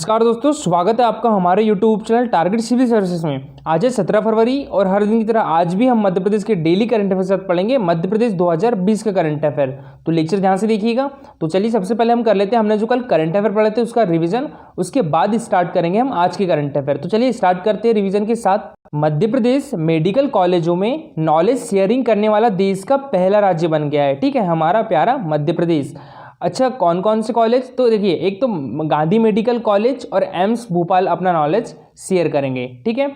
नमस्कार दोस्तों, स्वागत है आपका हमारे YouTube channel target civil services में। आज है 17 फरवरी और हर दिन की तरह आज भी हम मध्य प्रदेश के डेली करंट अफेयर साथ पढ़ेंगे मध्य प्रदेश 2020 का करंट अफेयर। तो लेक्चर ध्यान से देखिएगा। तो चलिए सबसे पहले हम कर लेते हैं, हमने जो कल करंट अफेयर पढ़े थे उसका रिवीजन, उसके बाद स्टार्ट करेंगे हम आज के करंट अफेयर। तो चलिए स्टार्ट करते हैं रिवीजन के साथ। मध्य प्रदेश मेडिकल कॉलेजों में नॉलेज शेयरिंग करने वाला देश का पहला राज्य बन गया है। ठीक है, हमारा प्यारा मध्य प्रदेश। अच्छा, कौन कौन से कॉलेज? तो देखिए, एक तो गांधी मेडिकल कॉलेज और एम्स भोपाल अपना नॉलेज शेयर करेंगे। ठीक है,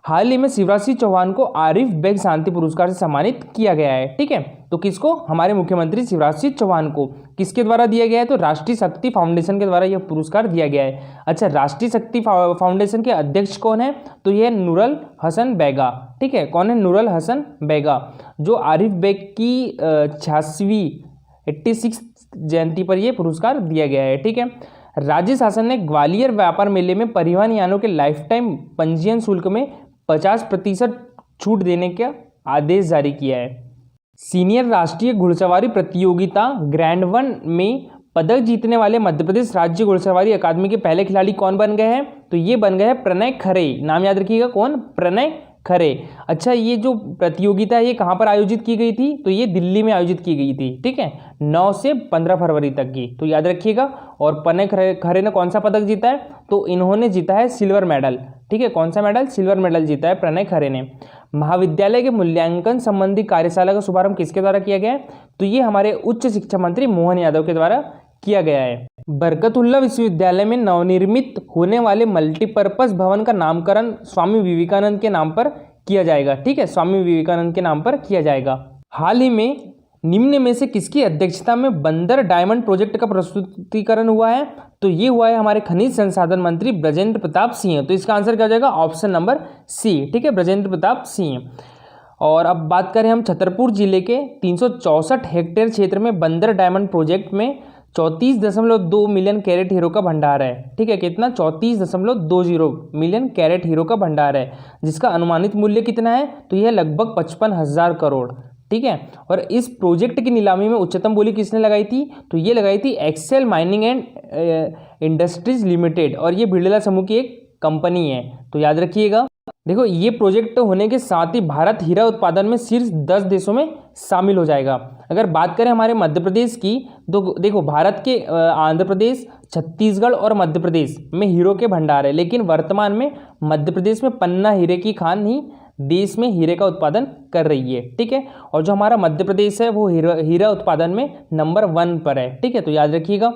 हाल ही में शिवराज सिंह चौहान को आरिफ बेग शांति पुरस्कार से सम्मानित किया गया है। ठीक है, तो किसको? हमारे मुख्यमंत्री शिवराज सिंह चौहान को। किसके द्वारा दिया गया है? तो राष्ट्रीय शक्ति फाउंडेशन के द्वारा यह पुरस्कार दिया गया है। अच्छा, राष्ट्रीय शक्ति फाउंडेशन के अध्यक्ष कौन है? तो यह नूरुल हसन बेगा। ठीक है, कौन है? नूरुल हसन बेगा, जो आरिफ बेग की 86वीं जयंती पर यह पुरस्कार दिया गया है। ठीक है, राज्य शासन ने ग्वालियर व्यापार मेले में परिवहन यानों के लाइफ टाइम पंजीयन शुल्क में 50% छूट देने का आदेश जारी किया है। सीनियर राष्ट्रीय घुड़सवारी प्रतियोगिता ग्रैंड 1 में पदक जीतने वाले मध्य प्रदेश राज्य घुड़सवारी अकादमी के पहले खिलाड़ी कौन बन गए हैं? तो ये बन गए हैं प्रणय खरे। नाम याद रखिएगा, कौन? प्रणय खरे। अच्छा, ये जो प्रतियोगिता है ये कहाँ पर आयोजित की गई थी? तो ये दिल्ली में आयोजित की गई थी। ठीक है, 9 से 15 फरवरी तक की, तो याद रखिएगा। और प्रणय खरे ने कौन सा पदक जीता है? तो इन्होंने जीता है सिल्वर मेडल। ठीक है, कौन सा मेडल? सिल्वर मेडल जीता है प्रणय खरे ने। महाविद्यालय के मूल्यांकन संबंधी कार्यशाला का शुभारंभ किसके द्वारा किया गया है? तो ये हमारे उच्च शिक्षा मंत्री मोहन यादव के द्वारा किया गया है। बरकतुल्लाह विश्वविद्यालय में नवनिर्मित होने वाले मल्टीपर्पज भवन का नामकरण स्वामी विवेकानंद के नाम पर किया जाएगा। ठीक है, स्वामी विवेकानंद के नाम पर किया जाएगा। हाल ही में निम्न में से किसकी अध्यक्षता में बंदर डायमंड प्रोजेक्ट का प्रस्तुतिकरण हुआ है? तो ये हुआ है हमारे खनिज संसाधन मंत्री ब्रजेंद्र प्रताप सिंह। तो इसका आंसर क्या हो जाएगा? Option number C. ठीक है, ब्रजेंद्र प्रताप सिंह। और अब बात करें हम छतरपुर जिले के 364 हेक्टेयर क्षेत्र में बंदर डायमंड प्रोजेक्ट में 34.2 मिलियन कैरेट हीरो का भंडार है। ठीक है, कितना? 34.20 मिलियन कैरेट हीरो का भंडार है, जिसका अनुमानित मूल्य कितना है? तो यह लगभग 55,000 करोड़। ठीक है, और इस प्रोजेक्ट की नीलामी में उच्चतम बोली किसने लगाई थी? तो ये लगाई थी Excel mining and industries limited, और ये बिरला समूह की एक कंपनी है। तो याद रखिएगा। देखो, ये प्रोजेक्ट होने के साथ ही भारत हीरा उत्पादन में शीर्ष 10 देशों में शामिल हो जाएगा। अगर बात करें हमारे मध्य प्रदेश की, तो देखो, भारत के आंध्र प्रदेश, छत्तीसगढ़ और मध्य प्रदेश में हीरो के भंडार है, लेकिन वर्तमान में मध्य प्रदेश में पन्ना हीरे की खान ही देश में हीरे का उत्पादन कर रही है। ठीक है, और जो हमारा मध्य प्रदेश है वो हीरा उत्पादन में नंबर 1 पर है। ठीक है, तो याद रखिएगा।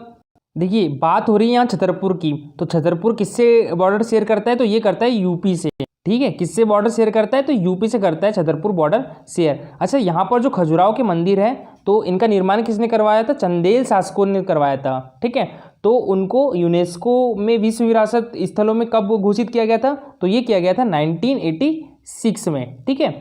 देखिए, बात हो रही है यहाँ छतरपुर की, तो छतरपुर किससे बॉर्डर शेयर करता है? तो ये करता है यूपी से। ठीक है, किससे बॉर्डर शेयर करता है? तो यूपी से करता है छतरपुर बॉर्डर शेयर। अच्छा, यहाँ पर जो खजुराहो के मंदिर है, तो इनका निर्माण किसने करवाया था? चंदेल शासकों ने करवाया था। ठीक है, तो उनको यूनेस्को में विश्व विरासत स्थलों में कब घोषित किया गया था? तो ये किया गया था 1986 में। ठीक है,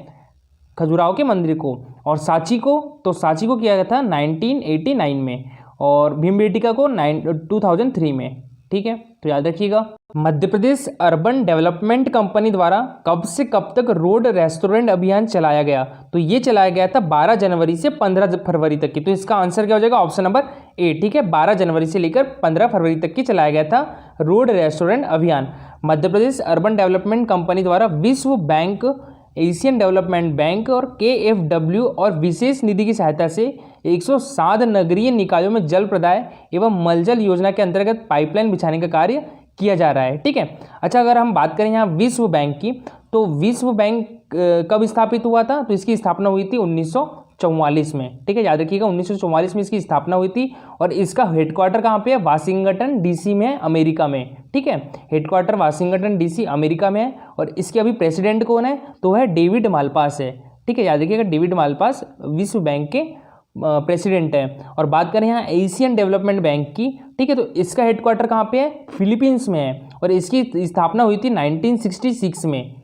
खजुराहो के मंदिर को। और सांची को? तो सांची को किया गया था 1989 में, और भीमबेटका को 2003 में। ठीक है, तो याद रखिएगा। Madhya Pradesh urban development company द्वारा कब से कब तक रोड रेस्टोरेंट अभियान चलाया गया? तो ये चलाया गया था 12 जनवरी से 15 फरवरी तक की। तो इसका आंसर क्या हो जाएगा? Option number A. ठीक है, 12 जनवरी से लेकर 15 फरवरी तक की चलाया गया था रोड रेस्टोरेंट अभियान। Madhya Pradesh urban development company द्वारा विश्व बैंक, एशियन डेवलपमेंट बैंक और KFW और विशेष निधि की सहायता से 107 नगरीय निकायों में जल प्रदाय एवं मलजल योजना के अंतर्गत पाइपलाइन बिछाने का कार्य किया जा रहा है। ठीक है, अच्छा, अगर हम बात करें यहाँ विश्व बैंक की, तो विश्व बैंक कब स्थापित हुआ था? तो इसकी स्थापना हुई थी 1944 में। ठीक है, याद रखिएगा, 1944 में इसकी स्थापना हुई थी। और इसका हेडक्वार्टर कहाँ पे है? वाशिंगटन DC में है, अमेरिका में। ठीक है, हेडक्वार्टर वाशिंगटन DC अमेरिका में है। और इसके अभी प्रेसिडेंट कौन है? तो है डेविड मालपास है। ठीक है, याद रखिएगा, डेविड मालपास विश्व बैंक के प्रेसिडेंट है। और बात करें यहाँ एशियन डेवलपमेंट बैंक की, ठीक है, तो इसका हेडक्वार्टर कहाँ पे है? फिलीपींस में है। और इसकी स्थापना हुई थी 1966 में।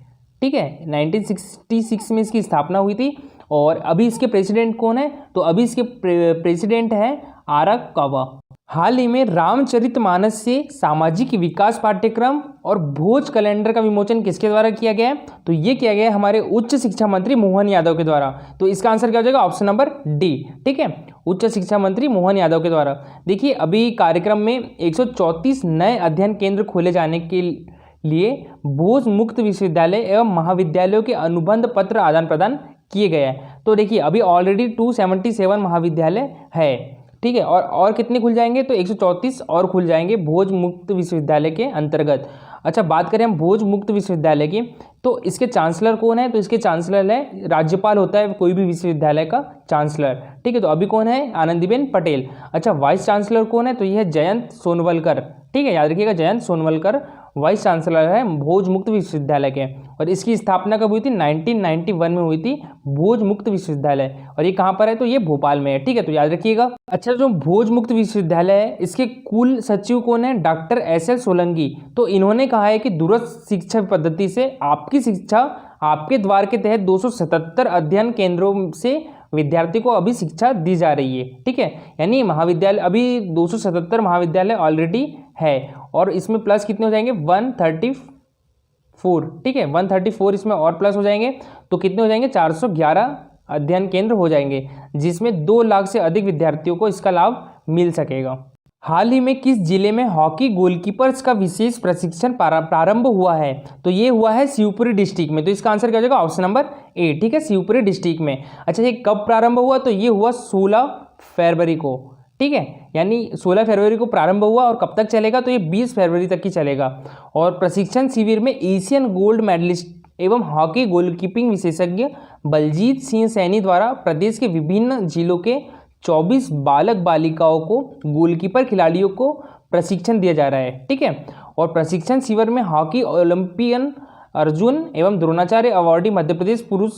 ठीक है, 1966 में इसकी स्थापना हुई थी। और अभी इसके प्रेसिडेंट कौन है? तो अभी इसके प्रेसिडेंट है आराकावा। हाल ही में रामचरितमानस से सामाजिक विकास पाठ्यक्रम और भोज कैलेंडर का विमोचन किसके द्वारा किया गया है? तो ये किया गया है हमारे उच्च शिक्षा मंत्री मोहन यादव के द्वारा। तो इसका आंसर क्या हो जाएगा? Option number D. ठीक है, उच्च शिक्षा मंत्री मोहन यादव के द्वारा। देखिए, अभी कार्यक्रम में 134 नए अध्ययन केंद्र खोले जाने के लिए भोज मुक्त विश्वविद्यालय एवं महाविद्यालयों के अनुबंध पत्र आदान प्रदान किए गए हैं। तो देखिए, अभी ऑलरेडी 277 महाविद्यालय है। ठीक है, और कितने खुल जाएंगे? तो 134 और खुल जाएंगे भोज मुक्त विश्वविद्यालय के अंतर्गत। अच्छा, बात करें हम भोज मुक्त विश्वविद्यालय की, तो इसके चांसलर कौन है? तो इसके चांसलर है राज्यपाल होता है कोई भी विश्वविद्यालय का चांसलर। ठीक है, तो अभी कौन है? आनंदीबेन पटेल। अच्छा, वाइस चांसलर कौन है? तो यह है जयंत सोनवलकर। ठीक है, याद रखिएगा, जयंत सोनवलकर वाइस चांसलर है भोज मुक्त विश्वविद्यालय के। और इसकी स्थापना कब हुई थी? 1991 में हुई थी भोज मुक्त विश्वविद्यालय। और ये कहाँ पर है? तो ये भोपाल में है। ठीक है, तो याद रखिएगा। अच्छा, जो भोज मुक्त विश्वविद्यालय है, इसके कुल सचिव कौन है? Doctor S L. सोलंकी। तो इन्होंने कहा है कि दूरस्थ शिक्षा पद्धति से आपकी शिक्षा आपके द्वार के तहत 277 अध्ययन केंद्रों से विद्यार्थी को अभी शिक्षा दी जा रही है। ठीक है, यानी महाविद्यालय अभी 277 महाविद्यालय ऑलरेडी है। और इसमें प्लस कितने हो जाएंगे? 134। ठीक है, 134 इसमें और प्लस हो जाएंगे, तो कितने हो जाएंगे? 411 अध्ययन केंद्र हो जाएंगे, जिसमें 2 लाख से अधिक विद्यार्थियों को इसका लाभ मिल सकेगा। हाल ही में किस जिले में हॉकी गोलकीपर्स का विशेष प्रशिक्षण प्रारंभ हुआ है? तो ये हुआ है शिवपुरी डिस्ट्रिक्ट में। तो इसका आंसर क्या हो जाएगा? Option number A. ठीक है, शिवपुरी डिस्ट्रिक्ट में। अच्छा, ये कब प्रारंभ हुआ? तो ये हुआ 16 फरवरी को। ठीक है, यानी 16 फरवरी को प्रारंभ हुआ और कब तक चलेगा? तो ये 20 फरवरी तक ही चलेगा। और प्रशिक्षण शिविर में एशियन गोल्ड मेडलिस्ट एवं हॉकी गोलकीपिंग विशेषज्ञ बलजीत सिंह सैनी द्वारा प्रदेश के विभिन्न जिलों के 24 बालक बालिकाओं को गोलकीपर खिलाड़ियों को प्रशिक्षण दिया जा रहा है। ठीक है, और प्रशिक्षण शिविर में हॉकी ओलंपियन अर्जुन एवं द्रोणाचार्य अवार्डी मध्य प्रदेश पुरुष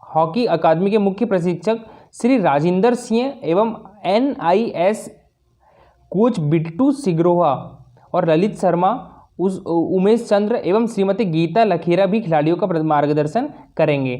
हॉकी अकादमी के मुख्य प्रशिक्षक श्री राजिंदर सिंह एवं NIS कोच बिट्टू सिग्रोहा और ललित शर्मा, उमेश चंद्र एवं श्रीमती गीता लखेरा भी खिलाड़ियों का मार्गदर्शन करेंगे।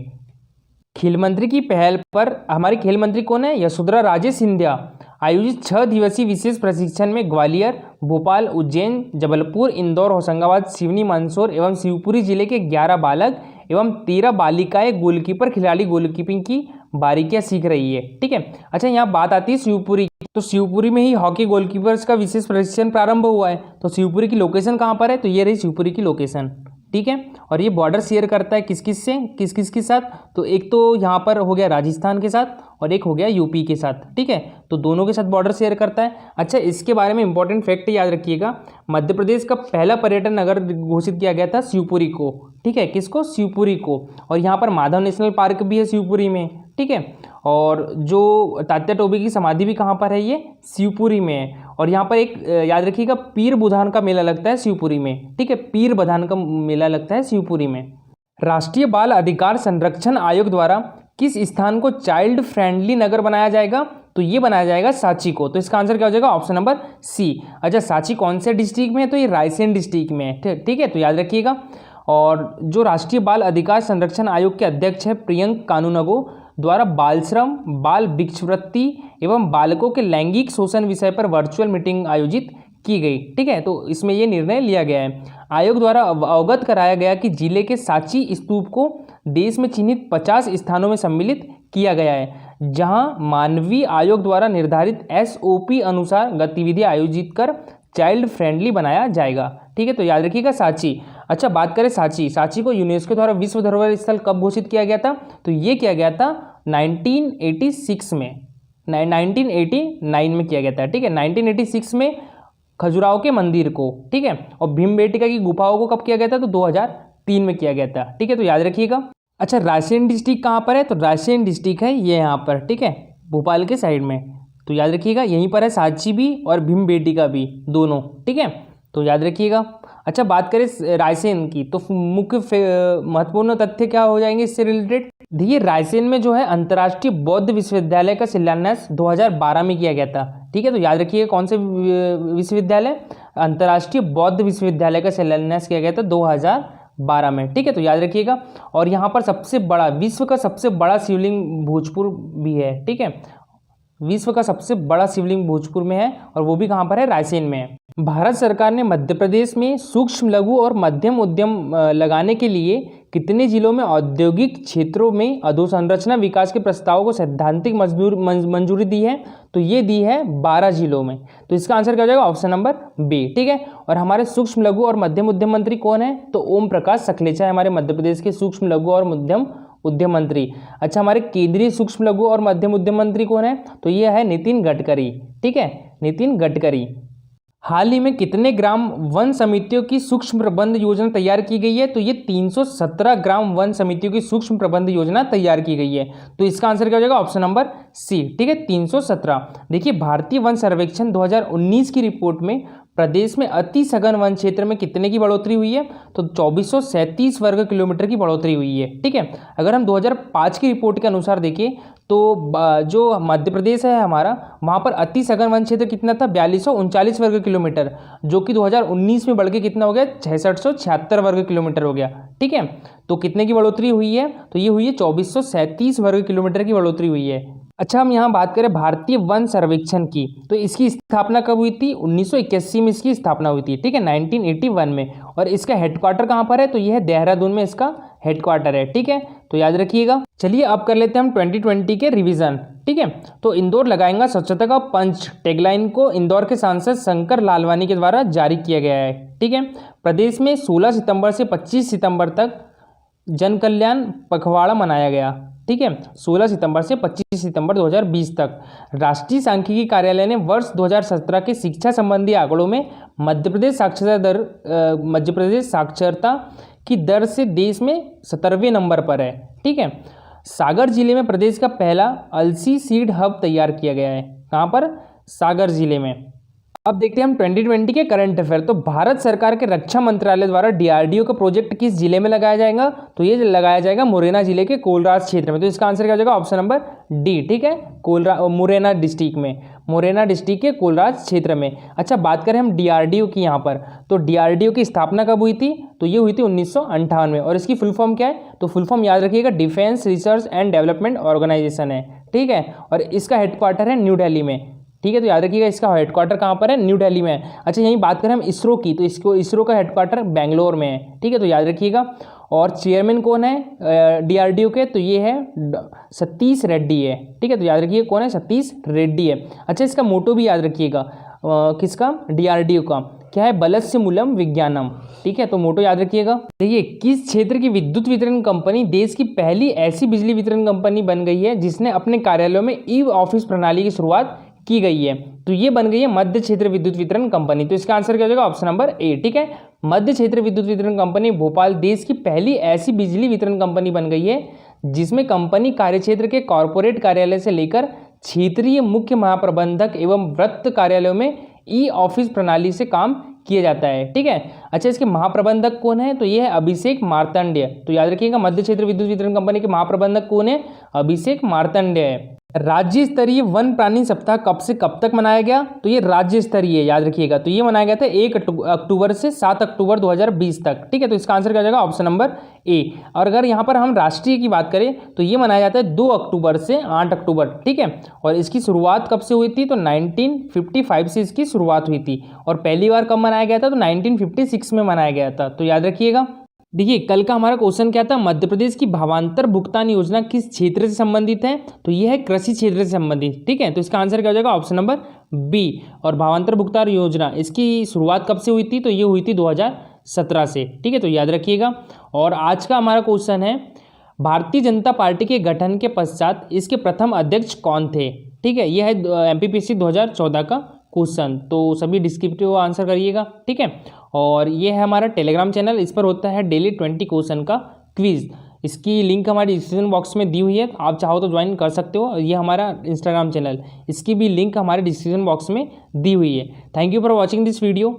खेल मंत्री की पहल पर हमारी खेल मंत्री कौन है? यशोधरा राजे सिंधिया आयोजित 6 दिवसीय विशेष प्रशिक्षण में ग्वालियर, भोपाल, उज्जैन, जबलपुर, इंदौर, होशंगाबाद, सिवनी, मंदसौर एवं शिवपुरी जिले के 11 बालक एवं 13 बालिकाएं गोलकीपर खिलाड़ी गोलकीपिंग की बारीकियां सीख रही है। ठीक है, अच्छा, यहाँ बात आती है शिवपुरी। तो शिवपुरी में ही हॉकी गोलकीपर्स का विशेष प्रशिक्षण प्रारंभ हुआ है। तो शिवपुरी की लोकेशन कहाँ पर है? तो ये रही शिवपुरी की लोकेशन। ठीक है, और ये बॉर्डर शेयर करता है किस किस से, किस किस के साथ? तो एक तो यहाँ पर हो गया राजस्थान के साथ और एक हो गया यूपी के साथ। ठीक है, तो दोनों के साथ बॉर्डर शेयर करता है। अच्छा, इसके बारे में इंपॉर्टेंट फैक्ट याद रखिएगा, मध्य प्रदेश का पहला पर्यटन नगर घोषित किया गया था शिवपुरी को। ठीक है, किसको? शिवपुरी को। और यहाँ पर माधव नेशनल पार्क भी है शिवपुरी में। ठीक है, और जो तात्या टोपे की समाधि भी कहाँ पर है? ये शिवपुरी में है। और यहाँ पर एक याद रखिएगा, पीर बुधान का मेला लगता है शिवपुरी में। ठीक है, पीर बुधान का मेला लगता है शिवपुरी में। राष्ट्रीय बाल अधिकार संरक्षण आयोग द्वारा किस स्थान को चाइल्ड फ्रेंडली नगर बनाया जाएगा? तो ये बनाया जाएगा सांची को। तो इसका आंसर क्या हो जाएगा? Option number C. अच्छा, सांची कौन से डिस्ट्रिक्ट में है? तो ये रायसेन डिस्ट्रिक्ट में है। ठीक है, तो याद रखिएगा। और जो राष्ट्रीय बाल अधिकार संरक्षण आयोग के अध्यक्ष है प्रियंक कानूनगो द्वारा बाल श्रम, बाल भिक्षुवृत्ति एवं बालकों के लैंगिक शोषण विषय पर वर्चुअल मीटिंग आयोजित की गई। ठीक है, तो इसमें यह निर्णय लिया गया है। आयोग द्वारा अवगत कराया गया कि जिले के सांची स्तूप को देश में चिन्हित 50 स्थानों में सम्मिलित किया गया है, जहां मानवीय आयोग द्वारा निर्धारित SOP अनुसार गतिविधियां आयोजित कर चाइल्ड फ्रेंडली बनाया जाएगा। ठीक है, तो याद रखिएगा सांची। अच्छा, बात करें सांची को यूनेस्को द्वारा विश्व धरोहर स्थल कब घोषित किया गया था? तो ये किया गया था 1986 में, 1989 में किया गया था। ठीक है, 1986 में खजुराहो के मंदिर को। ठीक है, और भीमबेटका की गुफाओं को कब किया गया था? तो 2003 में किया गया था। ठीक है, तो याद रखिएगा। अच्छा, रायसेन डिस्ट्रिक्ट कहाँ पर है? तो रायसेन डिस्ट्रिक्ट है ये यहाँ पर। ठीक है, भोपाल के साइड में। तो याद रखिएगा, यहीं पर है सांची भी और भीमबेटका भी, दोनों। ठीक है, तो याद रखिएगा। अच्छा, बात करें रायसेन की, तो मुख्य महत्वपूर्ण तथ्य क्या हो जाएंगे इससे रिलेटेड? देखिए, रायसेन में जो है अंतर्राष्ट्रीय बौद्ध विश्वविद्यालय का शिलान्यास 2012 में किया गया था। ठीक है, तो याद रखिए कौन से विश्वविद्यालय? अंतर्राष्ट्रीय बौद्ध विश्वविद्यालय का शिलान्यास किया गया था 2012 में। ठीक है, तो याद रखिएगा। और यहाँ पर सबसे बड़ा, विश्व का सबसे बड़ा शिवलिंग भोजपुर भी है। ठीक है, विश्व का सबसे बड़ा शिवलिंग भोजपुर में है और वो भी कहाँ पर है, रायसेन में है। भारत सरकार ने मध्य प्रदेश में सूक्ष्म लघु और मध्यम उद्यम लगाने के लिए कितने जिलों में औद्योगिक क्षेत्रों में अधोसंरचना विकास के प्रस्तावों को सैद्धांतिक मंजूरी दी है? तो ये दी है 12 जिलों में। तो इसका आंसर क्या हो जाएगा, ऑप्शन नंबर बी। ठीक है, और हमारे सूक्ष्म लघु और मध्यम उद्यम मंत्री कौन है? तो ओम प्रकाश सखलेचा है हमारे मध्य प्रदेश के सूक्ष्म लघु और मध्यम उद्यम मंत्री। अच्छा, हमारे केंद्रीय सूक्ष्म लघु और मध्यम उद्यम मंत्री कौन है? तो ये है नितिन गडकरी। ठीक है, नितिन गडकरी। हाल ही में कितने ग्राम वन समितियों की सूक्ष्म प्रबंध योजना तैयार की गई है? तो ये 317 ग्राम वन समितियों की सूक्ष्म प्रबंध योजना तैयार की गई है। तो इसका आंसर क्या हो जाएगा, ऑप्शन नंबर सी। ठीक है, 317। देखिए, भारतीय वन सर्वेक्षण 2019 की रिपोर्ट में प्रदेश में अति सघन वन क्षेत्र में कितने की बढ़ोतरी हुई है? तो 2437 वर्ग किलोमीटर की बढ़ोतरी हुई है। ठीक है, अगर हम 2005 की रिपोर्ट के अनुसार देखें तो जो मध्य प्रदेश है हमारा, वहाँ पर अति सघन वन क्षेत्र कितना था, 4239 वर्ग किलोमीटर, जो कि 2019 में बढ़ के कितना हो गया, 6676 वर्ग किलोमीटर हो गया। ठीक है, तो कितने की बढ़ोतरी हुई है? तो ये हुई है 2437 वर्ग किलोमीटर की बढ़ोतरी हुई है। अच्छा, हम यहाँ बात करें भारतीय वन सर्वेक्षण की, तो इसकी स्थापना कब हुई थी? 1981 में इसकी स्थापना हुई थी। ठीक है, 1981 में। और इसका हेडक्वार्टर कहाँ पर है? तो यह है देहरादून में इसका हेडक्वार्टर है। ठीक है, तो याद रखिएगा। चलिए अब कर लेते हैं हम 2020 के रिवीजन। ठीक है, तो इंदौर लगाएंगा स्वच्छता का पंच टैगलाइन को इंदौर के सांसद शंकर लालवानी के द्वारा जारी किया गया है। ठीक है, प्रदेश में 16 सितंबर से 25 सितंबर तक जन कल्याण पखवाड़ा मनाया गया। ठीक है, 16 सितंबर से 25 सितंबर 2020 तक। राष्ट्रीय सांख्यिकी कार्यालय ने वर्ष 2017 के शिक्षा संबंधी आंकड़ों में मध्य प्रदेश साक्षरता की दर से देश में 17वें नंबर पर है। ठीक है, सागर जिले में प्रदेश का पहला अलसी सीड हब तैयार किया गया है। कहाँ पर? सागर जिले में। अब देखते हैं हम 2020 के करंट अफेयर। तो भारत सरकार के रक्षा मंत्रालय द्वारा DRDO का प्रोजेक्ट किस जिले में लगाया जाएगा? तो ये लगाया जाएगा मुरैना जिले के कोलराज क्षेत्र में। तो इसका आंसर क्या हो जाएगा, ऑप्शन नंबर डी। ठीक है, मुरैना डिस्ट्रिक्ट में, मुरैना डिस्ट्रिक्ट के कोलराज क्षेत्र में। अच्छा, बात करें हम DRDO की यहाँ पर, तो DRDO की स्थापना कब हुई थी? तो ये हुई थी 1958 में। और इसकी फुल फॉर्म क्या है? तो फुल फॉर्म याद रखिएगा, defence research and development organisation है। ठीक है, और इसका हेडक्वार्टर है न्यू दिल्ली में। ठीक है, तो याद रखिएगा इसका हेडक्वार्टर कहाँ पर है, न्यू दिल्ली में है। अच्छा, यहीं बात करें हम इसरो की, तो इसरो का हेडक्वार्टर बेंगलोर में है। ठीक है, तो याद रखिएगा। और चेयरमैन कौन है DRDO के? तो ये है सतीश रेड्डी है। ठीक है, तो याद रखिए कौन है, सतीश रेड्डी है। अच्छा, इसका मोटो भी याद रखिएगा, किसका? DRDO का क्या है, बलस्य मूलम विज्ञानम। ठीक है, तो मोटो याद रखिएगा। देखिए, किस क्षेत्र की विद्युत वितरण कंपनी देश की पहली ऐसी बिजली वितरण कंपनी बन गई है जिसने अपने कार्यालयों में ई ऑफिस प्रणाली की शुरुआत की गई है? तो ये बन गई है मध्य क्षेत्र विद्युत वितरण कंपनी। तो इसका आंसर क्या हो जाएगा, ऑप्शन नंबर ए। ठीक है, मध्य क्षेत्र विद्युत वितरण कंपनी भोपाल देश की पहली ऐसी बिजली वितरण कंपनी बन गई है जिसमें कंपनी कार्यक्षेत्र के कॉरपोरेट कार्यालय से लेकर क्षेत्रीय मुख्य महाप्रबंधक एवं वृत्त कार्यालयों में ई ऑफिस प्रणाली से काम किया जाता है। ठीक है, अच्छा, इसके महाप्रबंधक कौन है? तो ये है अभिषेक मार्तंड्य। तो याद रखिएगा, मध्य क्षेत्र विद्युत वितरण कंपनी के महाप्रबंधक कौन है? अभिषेक मार्तंड्य है। राज्य स्तरीय वन प्राणी सप्ताह कब से कब तक मनाया गया? तो ये राज्य स्तरीय याद रखिएगा, तो ये मनाया गया था 1 अक्टूबर से 7 अक्टूबर 2020 तक। ठीक है, तो इसका आंसर क्या हो जाएगा, ऑप्शन नंबर ए। और अगर यहाँ पर हम राष्ट्रीय की बात करें तो ये मनाया जाता है 2 अक्टूबर से 8 अक्टूबर। ठीक है, और इसकी शुरुआत कब से हुई थी? तो 1955 से इसकी शुरुआत हुई थी। और पहली बार कब मनाया गया था? तो 1956 में मनाया गया था। तो याद रखिएगा। देखिए, कल का हमारा क्वेश्चन क्या था, मध्य प्रदेश की भावांतर भुगतान योजना किस क्षेत्र से संबंधित है? तो यह है कृषि क्षेत्र से संबंधित। ठीक है, तो इसका आंसर क्या हो जाएगा, ऑप्शन नंबर बी। और भावांतर भुगतान योजना इसकी शुरुआत कब से हुई थी? तो ये हुई थी 2017 से। ठीक है, तो याद रखिएगा। और आज का हमारा क्वेश्चन है, भारतीय जनता पार्टी के गठन के पश्चात इसके प्रथम अध्यक्ष कौन थे? ठीक है, यह है MPPSC 2014 का क्वेश्चन। तो सभी डिस्क्रिप्टिव आंसर करिएगा। ठीक है, और ये है हमारा टेलीग्राम चैनल, इस पर होता है डेली 20 क्वेश्चन का क्विज। इसकी लिंक हमारी डिस्क्रिप्शन बॉक्स में दी हुई है, आप चाहो तो ज्वाइन कर सकते हो। ये हमारा इंस्टाग्राम चैनल, इसकी भी लिंक हमारे डिस्क्रिप्शन बॉक्स में दी हुई है। Thank you for watching this video.